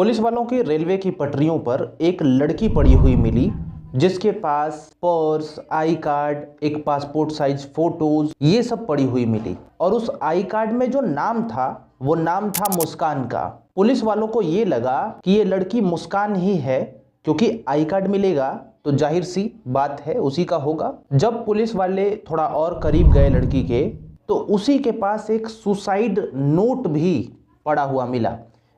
Police वालों की railway की पटरियों पर एक लड़की पड़ी हुई मिली जिसके पास पर्स, आई कार्ड, एक पासपोर्ट साइज फोटोज ये सब पड़ी हुई मिली। और उस आई कार्ड में जो नाम था वो नाम था मुस्कान का। पुलिस वालों को ये लगा कि ये लड़की मुस्कान ही है, क्योंकि आई कार्ड मिलेगा तो जाहिर सी बात है उसी का होगा। जब पुलिस वाले थोड़ा और करीब गए लड़की के, तो उसी के पास एक सुसाइड नोट भी पड़ा हुआ मिला,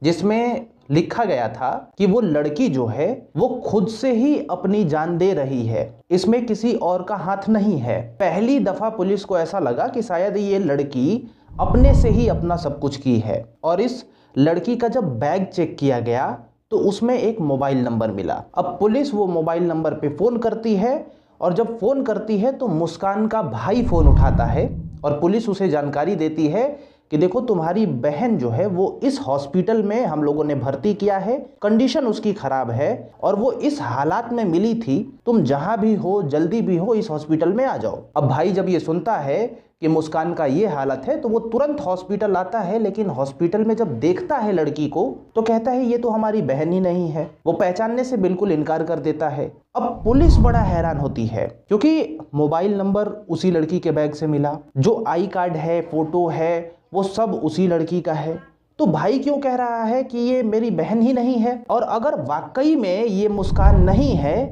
जिसमें लिखा गया था कि वो लड़की जो है वो खुद से ही अपनी जान दे रही है, इसमें किसी और का हाथ नहीं है। पहली दफा पुलिस को ऐसा लगा कि शायद ये लड़की अपने से ही अपना सब कुछ की है। और इस लड़की का जब बैग चेक किया गया तो उसमें एक मोबाइल नंबर मिला। अब पुलिस वो मोबाइल नंबर पे फोन करती है, और जब फोन करती है तो मुस्कान का भाई फोन उठाता है और पुलिस उसे जानकारी देती है कि देखो तुम्हारी बहन जो है वो इस हॉस्पिटल में हम लोगों ने भर्ती किया है, कंडीशन उसकी खराब है और वो इस हालात में मिली थी, तुम जहां भी हो जल्दी भी हो इस हॉस्पिटल में आ जाओ। अब भाई जब ये सुनता है कि मुस्कान का ये हालत है तो वो तुरंत हॉस्पिटल आता है, लेकिन हॉस्पिटल में जब देखता है लड़की को तो कहता है ये तो हमारी बहन ही नहीं है। वो पहचानने से बिल्कुल इनकार कर देता है। अब पुलिस बड़ा हैरान होती है क्योंकि मोबाइल नंबर उसी लड़की के बैग से मिला, जो आई कार्ड है, फोटो है, वो सब उसी लड़की का है। तो भाई क्यों कह रहा है कि ये मेरी बहन ही नहीं है? और अगर वाकई में ये मुस्कान नहीं है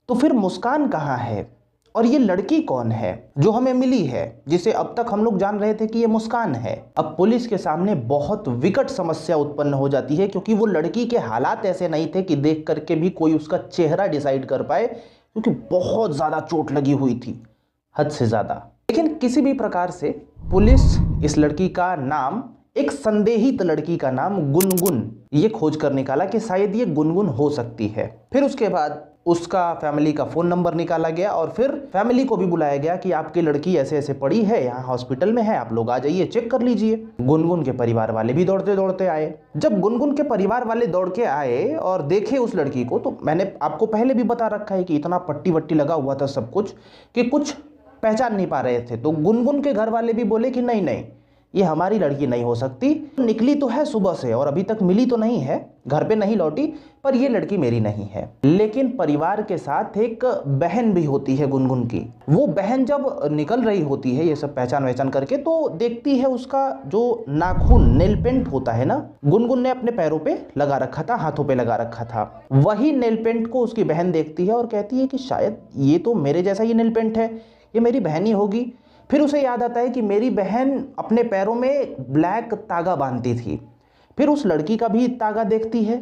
तो फिर मुस्कान कहाँ है और ये लड़की कौन है जो हमें मिली है, जिसे अब तक हम लोग जान रहे थे कि ये मुस्कान है? अब पुलिस के सामने बहुत विकट समस्या उत्पन्न हो जाती है, क्योंकि वो लड़की के हालात ऐसे नहीं थे कि देख करके भी कोई उसका चेहरा डिसाइड कर पाए, क्योंकि बहुत ज्यादा चोट लगी हुई थी, हद से ज्यादा। लेकिन किसी भी प्रकार से पुलिस इस लड़की का नाम, एक संदेहित लड़की का नाम गुनगुन, ये खोज कर निकाला कि शायद ये गुनगुन हो सकती है। फिर उसके बाद उसका फैमिली का फोन नंबर निकाला गया और फिर फैमिली को भी बुलाया गया कि आपकी लड़की ऐसे ऐसे पड़ी है, यहाँ हॉस्पिटल में है, आप लोग आ जाइए, चेक कर लीजिए। गुनगुन के परिवार वाले भी दौड़ते दौड़ते आए। जब गुनगुन के परिवार वाले दौड़ के आए और देखे उस लड़की को, तो मैंने आपको पहले भी बता रखा है कि इतना पट्टी वट्टी लगा हुआ था सब कुछ कि कुछ पहचान नहीं पा रहे थे। तो गुनगुन के घर वाले भी बोले कि नहीं नहीं, ये हमारी लड़की नहीं हो सकती, निकली तो है सुबह से और अभी तक मिली तो नहीं है, घर पे नहीं लौटी, पर ये लड़की मेरी नहीं है। लेकिन परिवार के साथ एक बहन भी होती है गुनगुन की। वो बहन जब निकल रही होती है ये सब पहचान वहचान करके, तो देखती है उसका जो नाखून, नेल पेंट होता है ना, गुनगुन ने अपने पैरों पे लगा रखा था, हाथों पे लगा रखा था। वही नेल पेंट को उसकी बहन देखती है और कहती है कि शायद ये तो मेरे जैसा ये नेल पेंट है, ये मेरी बहन ही होगी। फिर उसे याद आता है कि मेरी बहन अपने पैरों में ब्लैक तागा बांधती थी। फिर उस लड़की का भी तागा देखती है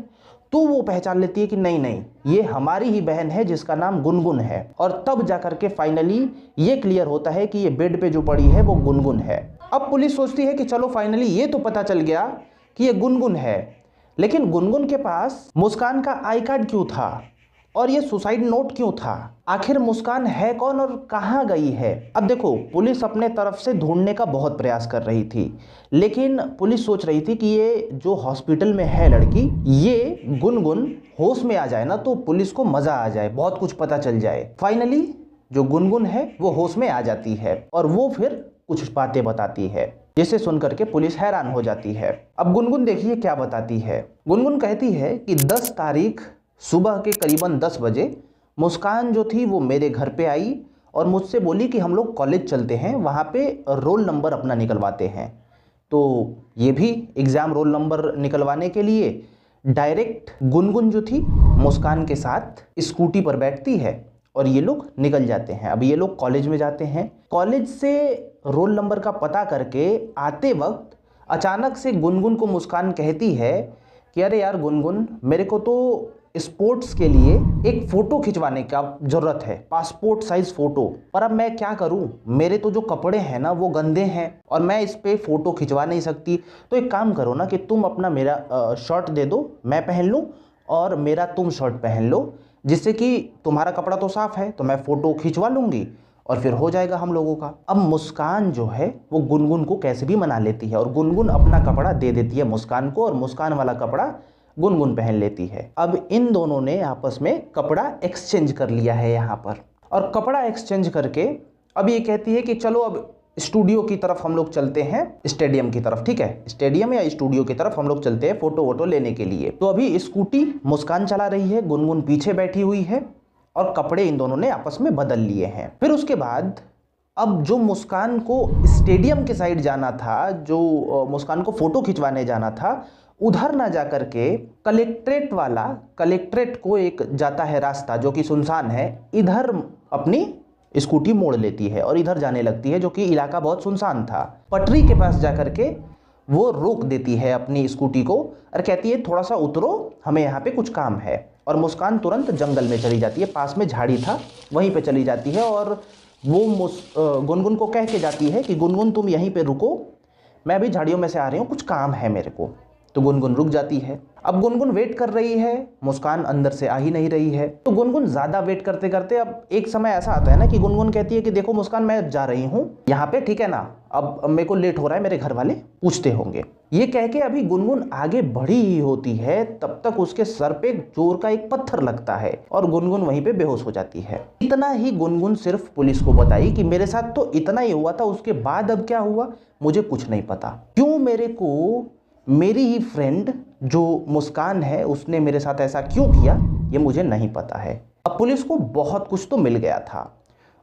तो वो पहचान लेती है कि नहीं नहीं, ये हमारी ही बहन है जिसका नाम गुनगुन है। और तब जाकर के फाइनली ये क्लियर होता है कि ये बेड पे जो पड़ी है वो गुनगुन है। अब पुलिस सोचती है कि चलो फाइनली ये तो पता चल गया कि ये गुनगुन है, लेकिन गुनगुन के पास मुस्कान का आई कार्ड क्यों था और ये सुसाइड नोट क्यों था? आखिर मुस्कान है कौन और कहां गई है? अब देखो, पुलिस अपने तरफ से ढूंढने का बहुत प्रयास कर रही थी, लेकिन पुलिस सोच रही थी कि ये जो हॉस्पिटल में है लड़की, ये गुनगुन होश में आ जाए ना तो पुलिस को मजा आ जाए, बहुत कुछ पता चल जाए। फाइनली जो गुनगुन है वो होश में आ जाती है और वो फिर कुछ बातें बताती है, जिसे सुनकर के पुलिस हैरान हो जाती है। अब गुनगुन देखिए क्या बताती है। गुनगुन कहती है कि 10 तारीख सुबह के करीबन 10 बजे मुस्कान जो थी वो मेरे घर पे आई और मुझसे बोली कि हम लोग कॉलेज चलते हैं, वहाँ पे रोल नंबर अपना निकलवाते हैं। तो ये भी एग्ज़ाम रोल नंबर निकलवाने के लिए डायरेक्ट गुनगुन जो थी मुस्कान के साथ स्कूटी पर बैठती है और ये लोग निकल जाते हैं। अब ये लोग कॉलेज में जाते हैं। कॉलेज से रोल नंबर का पता करके आते वक्त अचानक से गुनगुन को मुस्कान कहती है कि अरे यार गुनगुन, मेरे को तो स्पोर्ट्स के लिए एक फ़ोटो खिंचवाने का ज़रूरत है, पासपोर्ट साइज़ फ़ोटो, पर अब मैं क्या करूं, मेरे तो जो कपड़े हैं ना वो गंदे हैं और मैं इस पे फ़ोटो खिंचवा नहीं सकती। तो एक काम करो ना कि तुम अपना मेरा शर्ट दे दो, मैं पहन लूं और मेरा तुम शर्ट पहन लो, जिससे कि तुम्हारा कपड़ा तो साफ़ है तो मैं फ़ोटो खिंचवा लूँगी और फिर हो जाएगा हम लोगों का। अब मुस्कान जो है वो गुनगुन को कैसे भी मना लेती है और गुनगुन अपना कपड़ा दे देती है मुस्कान को और मुस्कान वाला कपड़ा गुनगुन पहन लेती है। अब इन दोनों ने आपस में कपड़ा एक्सचेंज कर लिया है यहाँ पर, और कपड़ा एक्सचेंज करके अब ये कहती है कि चलो अब स्टूडियो की तरफ हम लोग चलते हैं, स्टेडियम की तरफ। ठीक है, स्टेडियम या स्टूडियो की तरफ हम लोग चलते हैं फोटो वोटो लेने के लिए। तो अभी स्कूटी मुस्कान चला रही है, गुनगुन पीछे बैठी हुई है और कपड़े इन दोनों ने आपस में बदल लिए हैं। फिर उसके बाद अब जो मुस्कान को स्टेडियम के साइड जाना था, जो मुस्कान को फोटो खिंचवाने जाना था, उधर ना जा करके कलेक्ट्रेट को एक जाता है रास्ता जो कि सुनसान है, इधर अपनी स्कूटी मोड़ लेती है और इधर जाने लगती है, जो कि इलाका बहुत सुनसान था। पटरी के पास जा करके वो रोक देती है अपनी स्कूटी को और कहती है थोड़ा सा उतरो, हमें यहाँ पे कुछ काम है। और मुस्कान तुरंत जंगल में चली जाती है, पास में झाड़ी था वहीं पे चली जाती है और वो गुनगुन को कह के जाती है कि गुनगुन तुम यहीं पे रुको, मैं अभी झाड़ियों में से आ रही हूँ, कुछ काम है मेरे को। तो गुनगुन रुक जाती है। अब गुनगुन वेट कर रही है, मुस्कान अंदर से आ ही नहीं रही है। तो गुनगुन ज़्यादा वेट करते करते अब एक समय ऐसा आता है ना कि गुनगुन कहती है कि देखो मुस्कान, मैं जा रही हूँ यहाँ पे, ठीक है ना, अब मेरे को लेट हो रहा है, मेरे घर वाले पूछते होंगे। ये कह के अभी गुनगुन आगे बढ़ी ही होती है, तब तक उसके सर पे जोर का एक पत्थर लगता है और गुनगुन वहीं पे बेहोश हो जाती है। इतना ही गुनगुन सिर्फ पुलिस को बताई कि मेरे साथ तो इतना ही हुआ था, उसके बाद अब क्या हुआ मुझे कुछ नहीं पता। क्यों मेरे को मेरी ही फ्रेंड जो मुस्कान है उसने मेरे साथ ऐसा क्यों किया ये मुझे नहीं पता है। अब पुलिस को बहुत कुछ तो मिल गया था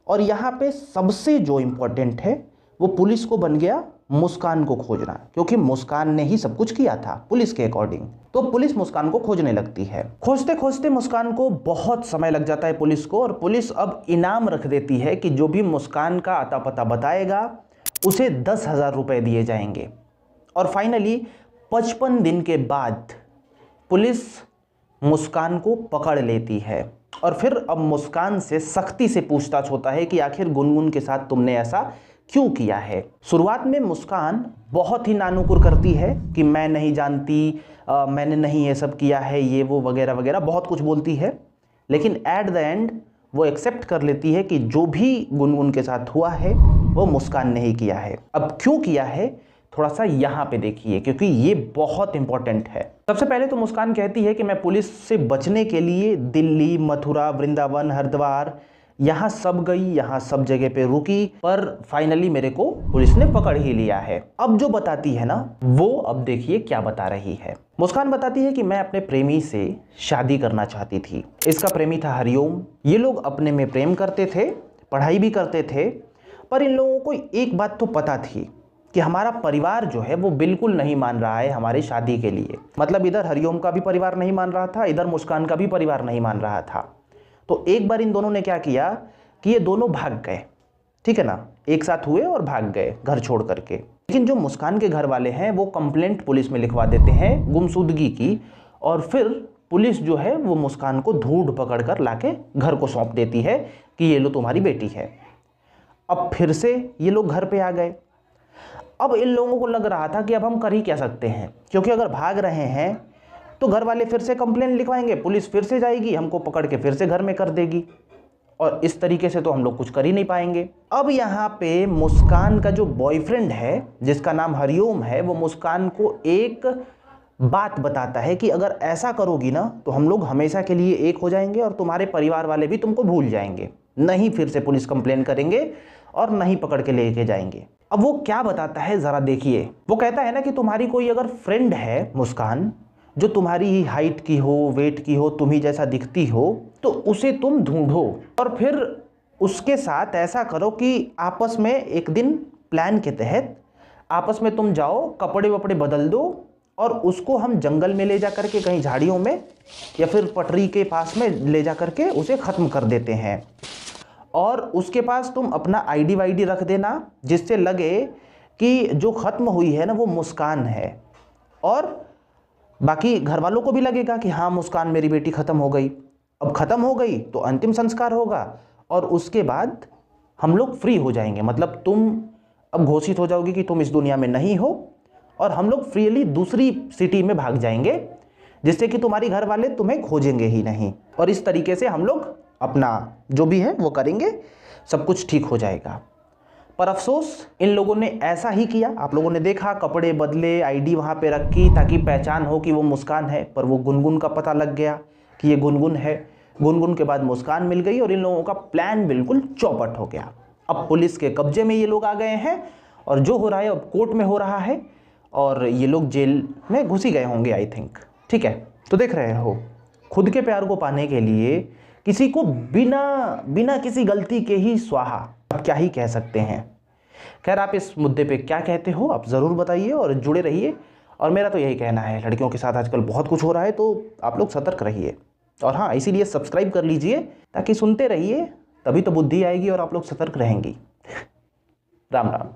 और यहाँ पे सबसे जो इम्पोर्टेंट है वो पुलिस को बन गया मुस्कान को खोजना, क्योंकि मुस्कान ने ही सब कुछ किया था पुलिस के अकॉर्डिंग। तो पुलिस मुस्कान को खोजने लगती है। खोजते खोजते मुस्कान को बहुत समय लग जाता है पुलिस को, और पुलिस अब इनाम रख देती है कि जो भी मुस्कान का अता पता बताएगा उसे 10,000 रुपये दिए जाएंगे। और फाइनली 55 दिन के बाद पुलिस मुस्कान को पकड़ लेती है और फिर अब मुस्कान से सख्ती से पूछताछ होता है कि आखिर गुनगुन के साथ तुमने ऐसा क्यों किया है। शुरुआत में मुस्कान बहुत ही नानुकुर करती है कि मैं नहीं जानती, मैंने नहीं ये सब किया है, ये वो वगैरह वगैरह बहुत कुछ बोलती है, लेकिन एट द एंड वो एक्सेप्ट कर लेती है कि जो भी गुनगुन के साथ हुआ है वो मुस्कान ने ही किया है। अब क्यों किया है थोड़ा सा यहाँ पे देखिए, क्योंकि ये बहुत इंपॉर्टेंट है। सबसे पहले तो मुस्कान कहती है कि मैं पुलिस से बचने के लिए दिल्ली, मथुरा, वृंदावन, हरिद्वार, यहाँ सब गई, यहाँ सब जगह पे रुकी, पर फाइनली मेरे को पुलिस ने पकड़ ही लिया है। अब जो बताती है ना वो अब देखिए क्या बता रही है। मुस्कान बताती है कि मैं अपने प्रेमी से शादी करना चाहती थी। इसका प्रेमी था हरिओम। ये लोग अपने में प्रेम करते थे, पढ़ाई भी करते थे, पर इन लोगों को एक बात तो पता थी कि हमारा परिवार जो है वो बिल्कुल नहीं मान रहा है हमारी शादी के लिए। मतलब इधर हरिओम का भी परिवार नहीं मान रहा था, इधर मुस्कान का भी परिवार नहीं मान रहा था। तो एक बार इन दोनों ने क्या किया कि ये दोनों भाग गए, ठीक है ना, एक साथ हुए और भाग गए घर छोड़ करके। लेकिन जो मुस्कान के घर वाले हैं वो कंप्लेंट पुलिस में लिखवा देते हैं गुमशुदगी की, और फिर पुलिस जो है वो मुस्कान को धूढ़ पकड़ कर लाके घर को सौंप देती है कि ये लो तुम्हारी बेटी है। अब फिर से ये लोग घर पे आ गए। अब इन लोगों को लग रहा था कि अब हम कर ही क्या सकते हैं, क्योंकि अगर भाग रहे हैं तो घर वाले फिर से कंप्लेंट लिखवाएंगे, पुलिस फिर से जाएगी, हमको पकड़ के फिर से घर में कर देगी, और इस तरीके से तो हम लोग कुछ कर ही नहीं पाएंगे। अब यहाँ पे मुस्कान का जो बॉयफ्रेंड है जिसका नाम हरिओम है, वो मुस्कान को एक बात बताता है कि अगर ऐसा करोगी ना तो हम लोग हमेशा के लिए एक हो जाएंगे और तुम्हारे परिवार वाले भी तुमको भूल जाएंगे, नहीं फिर से पुलिस कंप्लेंट करेंगे और नहीं पकड़ के लेके जाएंगे। अब वो क्या बताता है जरा देखिए। वो कहता है ना कि तुम्हारी कोई अगर फ्रेंड है मुस्कान जो तुम्हारी ही हाइट की हो, वेट की हो, तुम्ही जैसा दिखती हो, तो उसे तुम ढूंढो और फिर उसके साथ ऐसा करो कि आपस में एक दिन प्लान के तहत आपस में तुम जाओ, कपड़े वपड़े बदल दो और उसको हम जंगल में ले जा करके कहीं झाड़ियों में या फिर पटरी के पास में ले जा करके उसे ख़त्म कर देते हैं। और उसके पास तुम अपना आईडी वाईडी रख देना जिससे लगे कि जो ख़त्म हुई है ना वो मुस्कान है, और बाकी घर वालों को भी लगेगा कि हाँ मुस्कान मेरी बेटी ख़त्म हो गई। अब ख़त्म हो गई तो अंतिम संस्कार होगा और उसके बाद हम लोग फ्री हो जाएंगे, मतलब तुम अब घोषित हो जाओगी कि तुम इस दुनिया में नहीं हो और हम लोग फ्रीली दूसरी सिटी में भाग जाएंगे, जिससे कि तुम्हारी घर वाले तुम्हें खोजेंगे ही नहीं, और इस तरीके से हम लोग अपना जो भी है वो करेंगे, सब कुछ ठीक हो जाएगा। पर अफसोस इन लोगों ने ऐसा ही किया। आप लोगों ने देखा, कपड़े बदले, आईडी वहाँ पे रखी ताकि पहचान हो कि वो मुस्कान है, पर वो गुनगुन का पता लग गया कि ये गुनगुन है। गुनगुन के बाद मुस्कान मिल गई और इन लोगों का प्लान बिल्कुल चौपट हो गया। अब पुलिस के कब्जे में ये लोग आ गए हैं और जो हो रहा है अब कोर्ट में हो रहा है और ये लोग जेल में घुस ही गए होंगे आई थिंक। ठीक है, तो देख रहे हो, खुद के प्यार को पाने के लिए किसी को बिना किसी गलती के ही स्वाहा। अब क्या ही कह सकते हैं। खैर, आप इस मुद्दे पे क्या कहते हो आप ज़रूर बताइए और जुड़े रहिए। और मेरा तो यही कहना है, लड़कियों के साथ आजकल बहुत कुछ हो रहा है, तो आप लोग सतर्क रहिए। और हाँ, इसीलिए सब्सक्राइब कर लीजिए ताकि सुनते रहिए, तभी तो बुद्धि आएगी और आप लोग सतर्क रहेंगी। राम राम।